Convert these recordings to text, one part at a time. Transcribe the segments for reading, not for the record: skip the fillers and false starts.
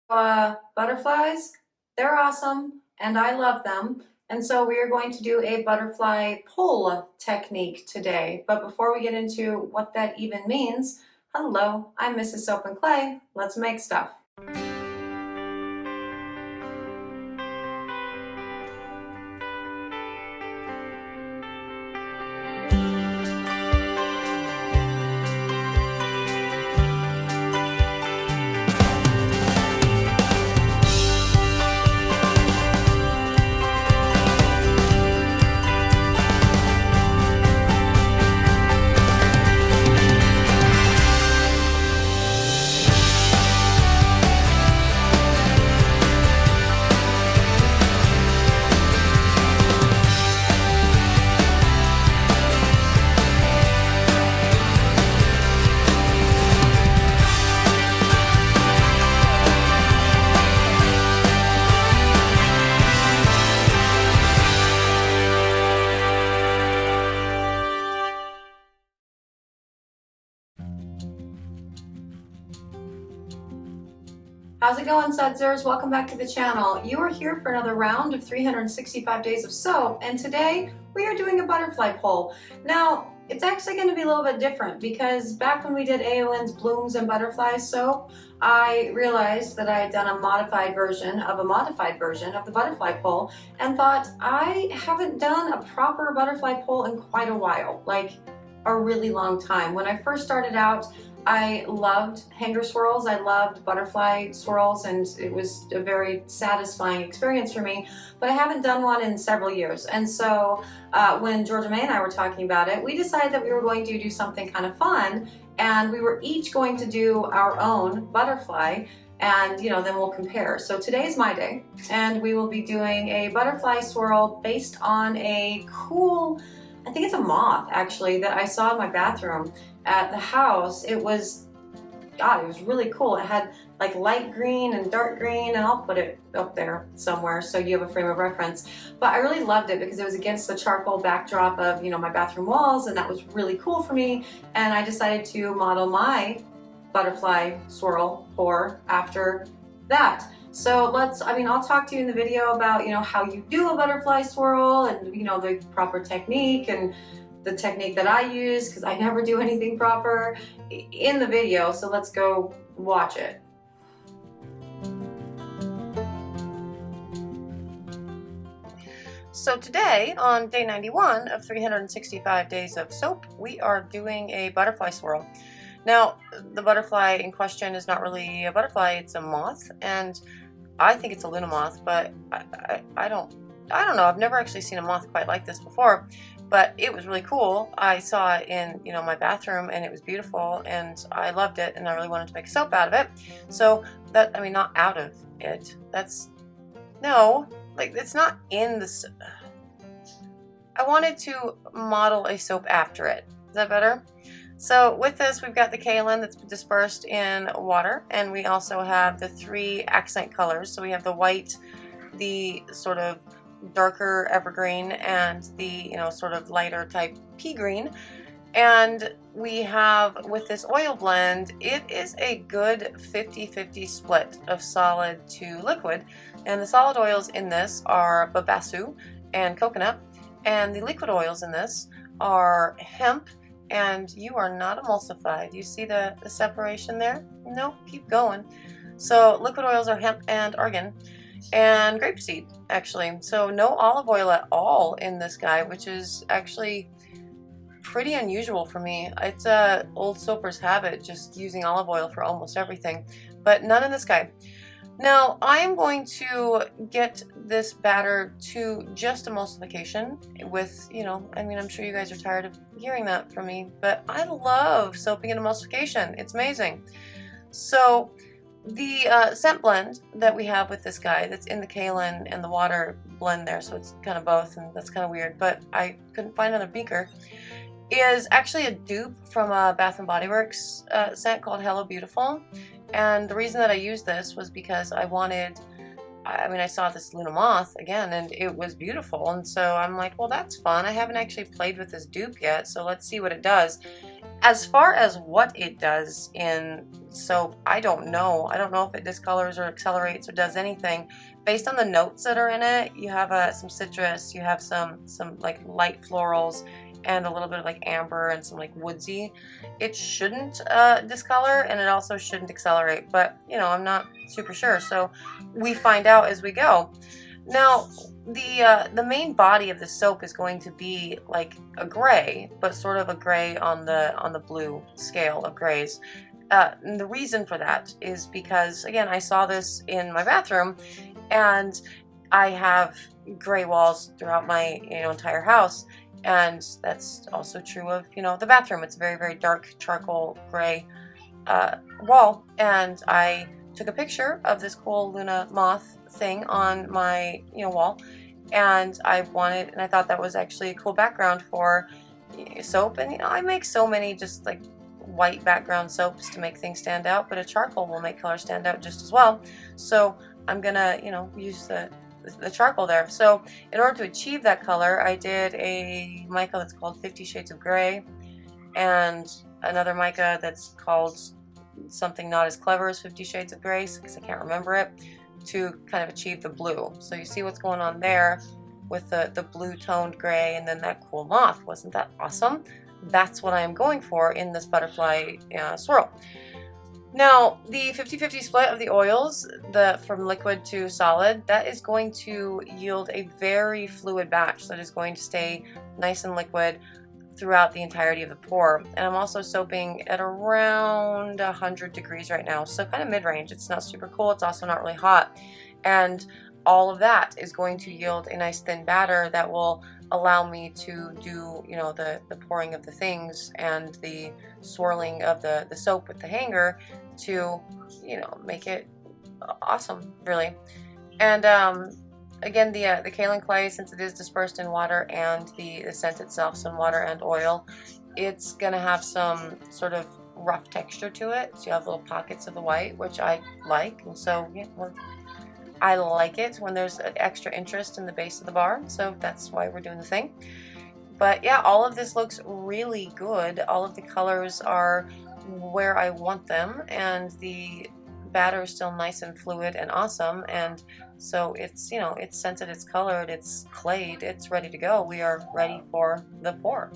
Butterflies, they're awesome and I love them. And so we are going to do a butterfly pull technique today. But before we get into what that even means, hello, I'm Mrs. Soap and Clay. Let's make stuff. How's it going, Sudsers? Welcome back to the channel. You are here for another round of 365 days of soap, and today we are doing a butterfly pull. Now, it's actually going to be a little bit different because back when we did AON's Blooms and Butterflies soap, I realized that I had done a modified version of the butterfly pull and thought I haven't done a proper butterfly pull in quite a while, like a really long time. When I first started out, I loved hanger swirls, I loved butterfly swirls, and it was a very satisfying experience for me, but I haven't done one in several years. And so when Georgia Mae and I were talking about it, we decided that we were going to do something kind of fun, and we were each going to do our own butterfly, and then we'll compare. So today's my day, and we will be doing a butterfly swirl based on a cool, I think it's a moth actually, that I saw in my bathroom at the house. It was really cool. It had like light green and dark green, and I'll put it up there somewhere so you have a frame of reference. But I really loved it because it was against the charcoal backdrop of my bathroom walls, and that was really cool for me. And I decided to model my butterfly swirl pour after that. So I'll talk to you in the video about how you do a butterfly swirl and the proper technique and the technique that I use, because I never do anything proper in the video. So let's go watch it. So today, on day 91 of 365 days of soap, we are doing a butterfly swirl. Now, the butterfly in question is not really a butterfly, it's a moth, and I think it's a Luna Moth, but I don't know. I've never actually seen a moth quite like this before, but it was really cool. I saw it in my bathroom, and it was beautiful, and I loved it, and I really wanted to make a soap out of it. So that, not out of it. It's not in the. I wanted to model a soap after it. Is that better? So with this, we've got the kaolin that's dispersed in water, and we also have the 3 accent colors. So we have the white, the sort of darker evergreen, and the sort of lighter type pea green. And we have, with this oil blend, it is a good 50-50 split of solid to liquid. And the solid oils in this are babassu and coconut, and the liquid oils in this are hemp. And you are not emulsified. You see the separation there? No, keep going. So liquid oils are hemp and argan and grapeseed, actually. So no olive oil at all in this guy, which is actually pretty unusual for me. It's a old soaper's habit, just using olive oil for almost everything, but none in this guy. Now, I am going to get this batter to just emulsification with, I'm sure you guys are tired of hearing that from me, but I love soaping and emulsification. It's amazing. So the scent blend that we have with this guy, that's in the kaolin and the water blend there, so it's kind of both, and that's kind of weird, but I couldn't find another beaker, is actually a dupe from a Bath & Body Works scent called Hello Beautiful. And the reason that I used this was because I saw this Luna Moth again, and it was beautiful, and so I'm like, well, that's fun. I haven't actually played with this dupe yet, so let's see what it does. As far as what it does in soap, I don't know. I don't know if it discolors or accelerates or does anything. Based on the notes that are in it, you have some citrus, you have some like light florals, and a little bit of like amber and some like woodsy. It shouldn't discolor, and it also shouldn't accelerate, but you know, I'm not super sure, so we find out as we go. Now, the main body of the soap is going to be like a gray, but sort of a gray on the blue scale of grays. And the reason for that is because, again, I saw this in my bathroom, and I have gray walls throughout my entire house, and that's also true of the bathroom. It's a very, very dark charcoal gray wall, and I took a picture of this cool Luna Moth thing on my wall, and I thought that was actually a cool background for soap. And I make so many just like white background soaps to make things stand out, but a charcoal will make color stand out just as well. So I'm gonna use the charcoal there. So in order to achieve that color, I did a mica that's called 50 Shades of Gray, and another mica that's called something not as clever as 50 Shades of Gray, because I can't remember it, to kind of achieve the blue. So you see what's going on there with the blue toned gray, and then that cool moth. Wasn't that awesome? That's what I am going for in this butterfly swirl. Now, the 50-50 split of the oils, from liquid to solid, that is going to yield a very fluid batch that is going to stay nice and liquid throughout the entirety of the pour. And I'm also soaping at around 100 degrees right now, so kind of mid-range. It's not super cool, it's also not really hot. And all of that is going to yield a nice thin batter that will allow me to do the pouring of the things and the swirling of the soap with the hanger to make it awesome, really. And again, the kaolin clay, since it is dispersed in water, and the scent itself, some water and oil, it's gonna have some sort of rough texture to it. So you have little pockets of the white, which I like, and so yeah, I like it when there's an extra interest in the base of the bar, so that's why we're doing the thing. But yeah, all of this looks really good. All of the colors are where I want them, and the batter is still nice and fluid and awesome, and so it's it's scented, it's colored, it's clayed, it's ready to go. We are ready for the pour.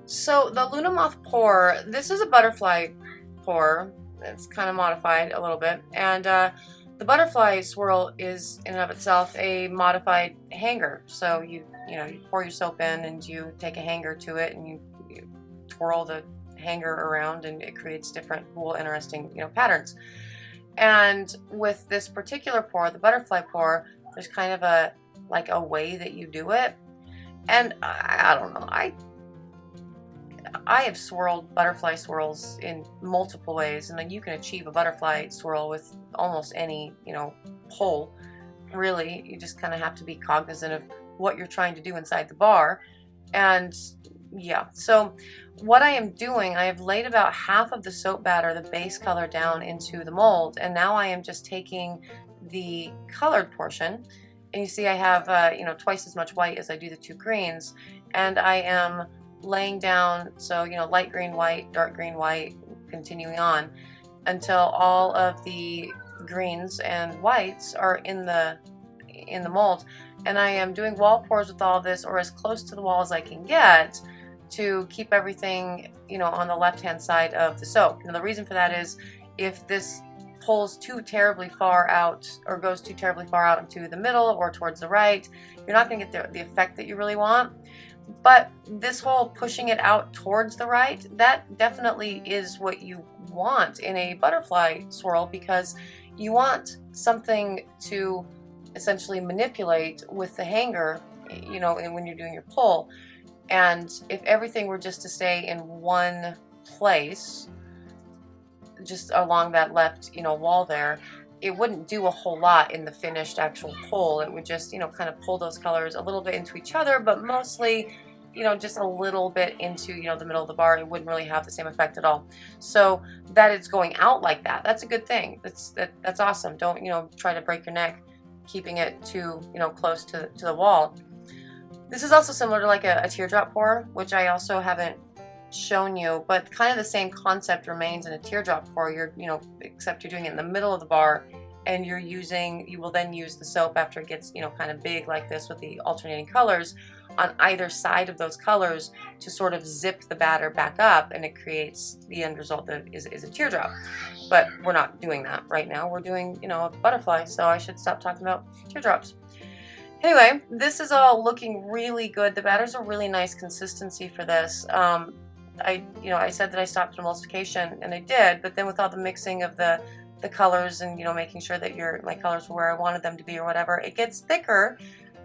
So the Luna Moth pour, this is a butterfly pour. It's kind of modified a little bit, and the butterfly swirl is in and of itself a modified hanger. So you pour your soap in, and you take a hanger to it, and you twirl the hanger around, and it creates different cool, interesting patterns. And with this particular pour, the butterfly pour, there's kind of a way that you do it, and I don't know, I have swirled butterfly swirls in multiple ways, and then you can achieve a butterfly swirl with almost any pull. Really, you just kind of have to be cognizant of what you're trying to do inside the bar. And yeah, so what I am doing, I have laid about half of the soap batter, the base color, down into the mold, and now I am just taking the colored portion, and you see I have twice as much white as I do the two greens, and I am laying down, so light green, white, dark green, white, continuing on until all of the greens and whites are in the mold. And I am doing wall pours with all of this, or as close to the wall as I can get, to keep everything on the left hand side of the soap. Now the reason for that is, if this pulls too terribly far out, or goes too terribly far out into the middle or towards the right, you're not going to get the effect that you really want. But this whole pushing it out towards the right, that definitely is what you want in a butterfly swirl, because you want something to essentially manipulate with the hanger, and when you're doing your pull. And if everything were just to stay in one place, just along that left wall there, it wouldn't do a whole lot in the finished actual pull. It would just kind of pull those colors a little bit into each other, but mostly just a little bit into the middle of the bar. It wouldn't really have the same effect at all. So that it's going out like that, that's a good thing. That's awesome. Don't try to break your neck keeping it too close to the wall. This is also similar to like a teardrop pour, which I also haven't shown you, but kind of the same concept remains in a teardrop pour. You're, except you're doing it in the middle of the bar, and you will then use the soap after it gets, kind of big like this with the alternating colors on either side of those colors to sort of zip the batter back up, and it creates the end result that is a teardrop. But we're not doing that right now. We're doing, a butterfly, so I should stop talking about teardrops. Anyway, this is all looking really good. The batter's a really nice consistency for this. I said that I stopped at emulsification, and I did, but then with all the mixing of the colors and, making sure that my colors were where I wanted them to be or whatever, it gets thicker,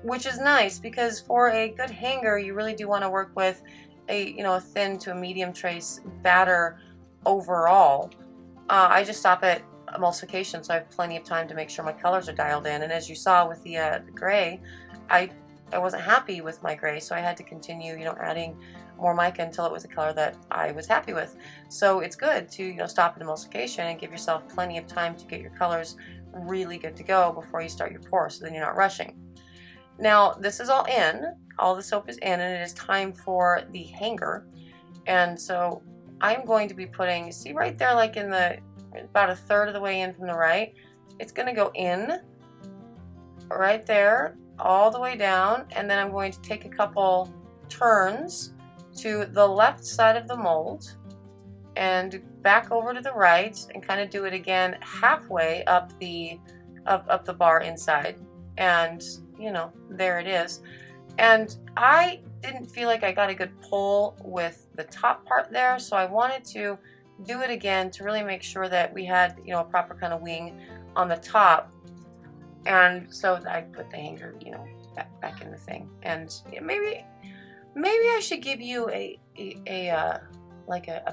which is nice because for a good hanger, you really do want to work with a thin to a medium trace batter overall. I just stop at emulsification, so I have plenty of time to make sure my colors are dialed in. And as you saw with the gray, I wasn't happy with my gray, so I had to continue, adding more mica until it was a color that I was happy with. So it's good to, stop at emulsification and give yourself plenty of time to get your colors really good to go before you start your pour, so then you're not rushing. Now, this is all in. All the soap is in, and it is time for the hanger. And so I'm going to be putting, see right there, like in about a third of the way in from the right, it's going to go in right there all the way down, and then I'm going to take a couple turns to the left side of the mold and back over to the right and kind of do it again halfway up the bar inside, and there it is. And I didn't feel like I got a good pull with the top part there, so I wanted to do it again to really make sure that we had a proper kind of wing on the top. And so I put the hanger back in the thing. And maybe I should give you a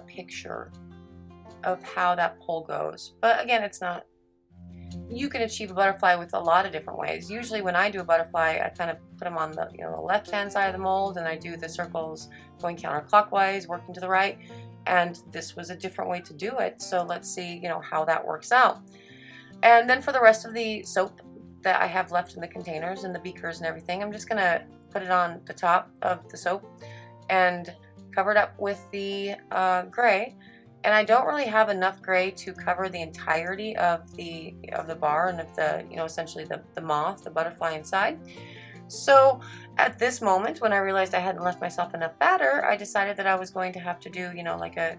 picture of how that pull goes. But again, it's not. You can achieve a butterfly with a lot of different ways. Usually when I do a butterfly, I kind of put them on the the left-hand side of the mold, and I do the circles going counterclockwise, working to the right. And this was a different way to do it. So let's see, how that works out. And then for the rest of the soap that I have left in the containers and the beakers and everything, I'm just gonna put it on the top of the soap and cover it up with the gray. And I don't really have enough gray to cover the entirety of the bar and of the essentially the moth, the butterfly inside. So at this moment, when I realized I hadn't left myself enough batter, I decided that I was going to have to do like a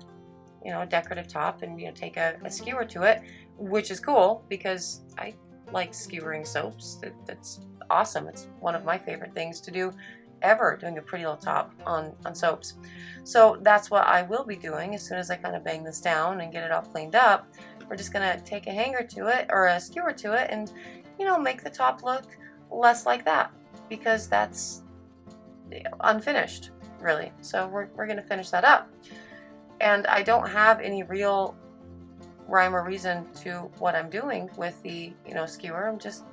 decorative top and take a skewer to it, which is cool because I like skewering soaps. That's awesome. It's one of my favorite things to do ever, doing a pretty little top on soaps. So that's what I will be doing as soon as I kind of bang this down and get it all cleaned up. We're just gonna take a hanger to it or a skewer to it and make the top look less like that, because that's unfinished really. So we're gonna finish that up. And I don't have any real rhyme or reason to what I'm doing with the skewer. I'm just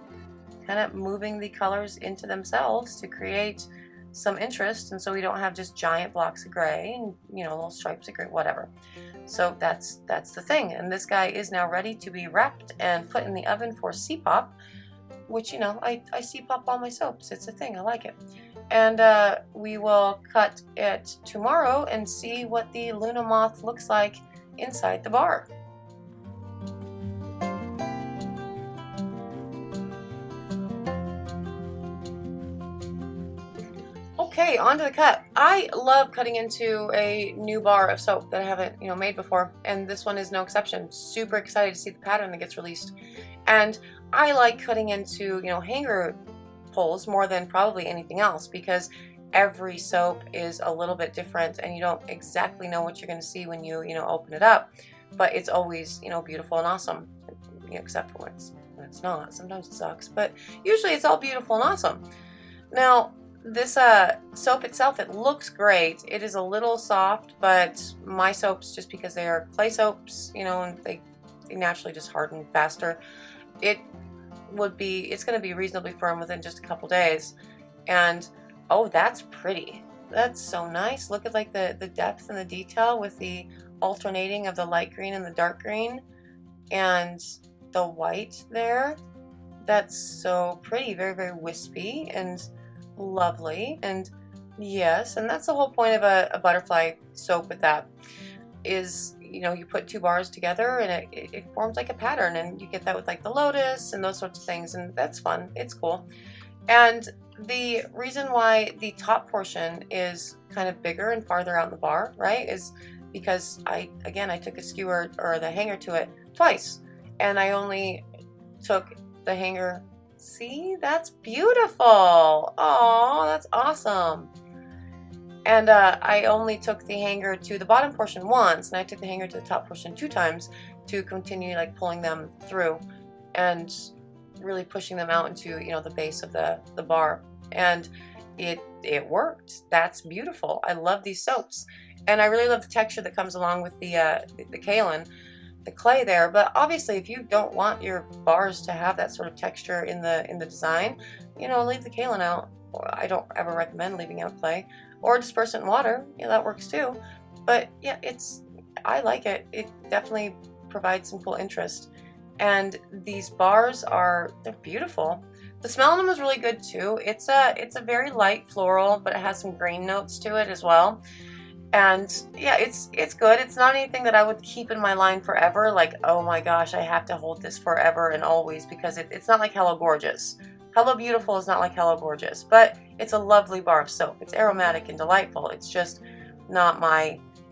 kind of moving the colors into themselves to create some interest, and so we don't have just giant blocks of gray and little stripes of gray, whatever. So that's the thing. And this guy is now ready to be wrapped and put in the oven for C-pop, which I C-pop all my soaps. It's a thing. I like it. And we will cut it tomorrow and see what the Luna Moth looks like inside the bar. Okay, on to the cut. I love cutting into a new bar of soap that I haven't, made before, and this one is no exception. Super excited to see the pattern that gets released. And I like cutting into, hanger pulls more than probably anything else, because every soap is a little bit different and you don't exactly know what you're going to see when you, open it up, but it's always, beautiful and awesome, except for when it's not. Sometimes it sucks, but usually it's all beautiful and awesome. Now, this soap itself, it looks great. It is a little soft, but my soaps, just because they are clay soaps, and they naturally just harden faster, it's going to be reasonably firm within just a couple days. And oh, that's pretty. That's so nice. Look at like the depth and the detail with the alternating of the light green and the dark green and the white there. That's so pretty. Very, very wispy. And lovely. And yes, and that's the whole point of a butterfly soap with that is, you know, you put two bars together and it forms like a pattern, and you get that with like the lotus and those sorts of things, and that's fun. It's cool. And the reason why the top portion is kind of bigger and farther out in the bar, right, is because I took a skewer or the hanger to it twice, and I only took the hanger. See, that's beautiful. Oh, that's awesome. And I only took the hanger to the bottom portion once, and I took the hanger to the top portion 2 times to continue like pulling them through and really pushing them out into, you know, the base of the bar. And it worked. That's beautiful. I love these soaps, and I really love the texture that comes along with the kaolin, the clay there. But obviously, if you don't want your bars to have that sort of texture in the design, you know, leave the kaolin out. I don't ever recommend leaving out clay, or disperse it in water. Yeah, that works too. But yeah, I like it. It definitely provides some cool interest. And these bars they're beautiful. The smell on them is really good too. It's a very light floral, but it has some green notes to it as well. And yeah, it's good. It's not anything that I would keep in my line forever, like, oh my gosh, I have to hold this forever and always, because it's not like Hello Gorgeous. Hello Beautiful is not like Hello Gorgeous, but it's a lovely bar of soap. It's aromatic and delightful. It's just not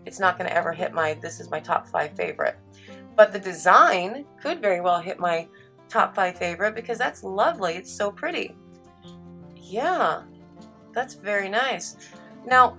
it's not going to ever hit this is my top 5 favorite. But the design could very well hit my top 5 favorite, because that's lovely. It's so pretty. Yeah, that's very nice. Now,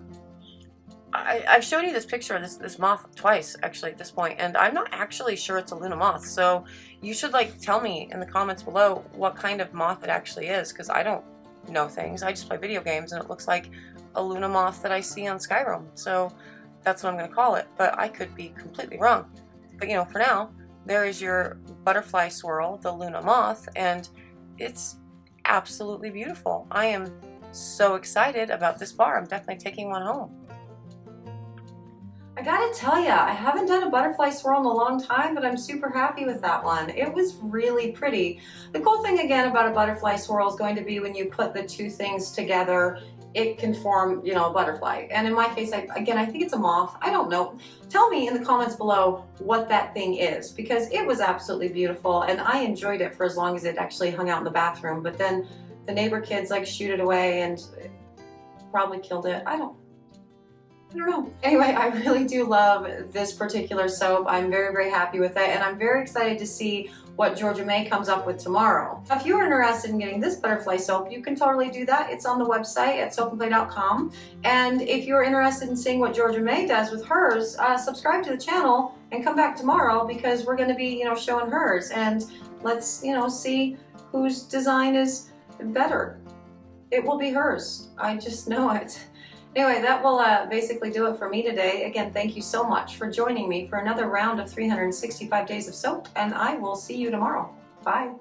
I've shown you this picture of this moth twice, actually, at this point, and I'm not actually sure it's a Luna Moth, so you should like tell me in the comments below what kind of moth it actually is, because I don't know things. I just play video games, and it looks like a Luna Moth that I see on Skyrim, so that's what I'm going to call it, but I could be completely wrong. But you know, for now, there is your butterfly swirl, the Luna Moth, and it's absolutely beautiful. I am so excited about this bar. I'm definitely taking one home. I gotta tell ya, I haven't done a butterfly swirl in a long time, but I'm super happy with that one. It was really pretty. The cool thing again about a butterfly swirl is going to be when you put the two things together, it can form, you know, a butterfly. And in my case, I think it's a moth. I don't know. Tell me in the comments below what that thing is, because it was absolutely beautiful, and I enjoyed it for as long as it actually hung out in the bathroom. But then the neighbor kids like shoot it away and probably killed it. I don't know. Anyway, I really do love this particular soap. I'm very, very happy with it, and I'm very excited to see what Georgia Mae comes up with tomorrow. If you're interested in getting this butterfly soap, you can totally do that. It's on the website at soapandplay.com. And if you're interested in seeing what Georgia Mae does with hers, subscribe to the channel and come back tomorrow, because we're going to be, you know, showing hers, and let's, you know, see whose design is better. It will be hers. I just know it. Anyway, that will basically do it for me today. Again, thank you so much for joining me for another round of 365 Days of Soap, and I will see you tomorrow. Bye.